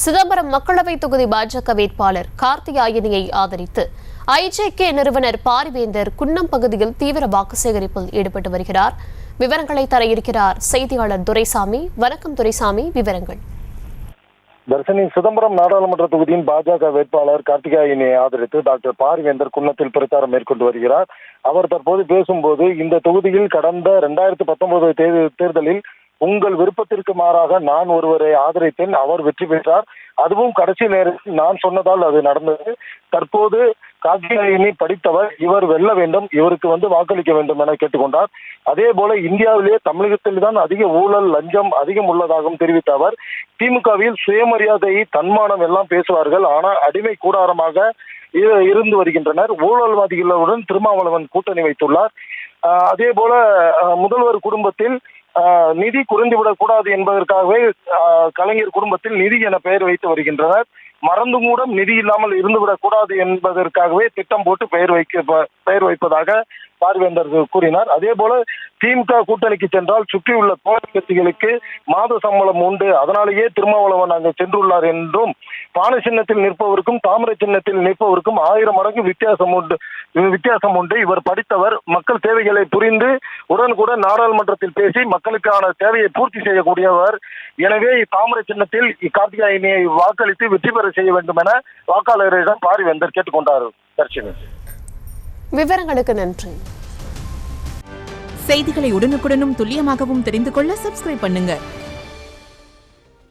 சிதம்பரம் மக்களவை தொகுதி பாஜக வேட்பாளர் கார்த்தியாயினியை ஆதரித்து ஐஜேகே நிறுவனர் பாரிவேந்தர் குன்னம் பகுதியில் தீவிர வாக்கு சேகரிப்பில் ஈடுபட்டு வருகிறார். விவரங்களை தர இருக்கிறார் செய்தியாளர் துரைசாமி. வணக்கம் துரைசாமி, விவரங்கள். தர்ஷினி, சிதம்பரம் நாடாளுமன்ற தொகுதியின் பாஜக வேட்பாளர் கார்த்தியாயினியை ஆதரித்து டாக்டர் பாரிவேந்தர் குன்னத்தில் பிரச்சாரம் மேற்கொண்டு வருகிறார். அவர் தற்போது பேசும்போது, இந்த தொகுதியில் கடந்த 2019 தேர்தலில் உங்கள் விருப்பத்திற்கு மாறாக நான் ஒருவரை ஆதரித்தேன், அவர் வெற்றி பெற்றார். அதுவும் கடைசி நேரத்தில் நான் சொன்னதால் அது நடந்தது. தற்போது கார்த்தியாயினி படித்தவர், இவர் வெல்ல வேண்டும், இவருக்கு வாக்களிக்க வேண்டும் என கேட்டுக்கொண்டார். அதே போல இந்தியாவிலேயே தமிழகத்தில் தான் அதிக ஊழல் லஞ்சம் அதிகம் உள்ளதாகவும் தெரிவித்த அவர், திமுகவில் சுயமரியாதை தன்மானம் எல்லாம் பேசுவார்கள், ஆனால் அடிமை கூடாரமாக இருந்து வருகின்றனர். ஊழல்வாதிகளுடன் திருமாவளவன் கூட்டணி வைத்துள்ளார். அதே போல முதல்வர் குடும்பத்தில் நிதி குறைந்துவிடக் கூடாது என்பதற்காகவே கலைஞர் குடும்பத்தில் நிதி என பெயர் வைத்து வருகின்றனர். மறந்து கூட நிதி இல்லாமல் இருந்துவிடக் கூடாது என்பதற்காகவே திட்டம் போட்டு பெயர் வைப்பதாக பாரிவேந்தர் கூறினார். அதே போல திமுக கூட்டணிக்கு சென்றால் சுற்றியுள்ள தோழமை கட்சிகளுக்கு மாத சம்பளம் உண்டு, அதனாலேயே திருமாவளவன் அங்கு சென்றுள்ளார் என்றும், பானை சின்னத்தில் நிற்பவருக்கும் தாமரை சின்னத்தில் நிற்பவருக்கும் 1000 மடங்கு வித்தியாசம் உண்டு. இவர் படித்தவர், மக்கள் தேவைகளை புரிந்து உடனுக்குடன் நாடாளுமன்றத்தில் பேசி மக்களுக்கான தேவையை பூர்த்தி செய்யக்கூடியவர். எனவே தாமரை சின்னத்தில் கார்த்தியாயினியை வாக்களித்து வெற்றி பெற செய்ய வேண்டும் என வாக்காளரிடம் பாரிவேந்தர் கேட்டுக்கொண்டார். தர்ஷினி, விவரங்களுக்கு நன்றி. செய்திகளை உடனுக்குடனும் துல்லியமாகவும் தெரிந்து கொள்ள சப்ஸ்கிரைப் பண்ணுங்க.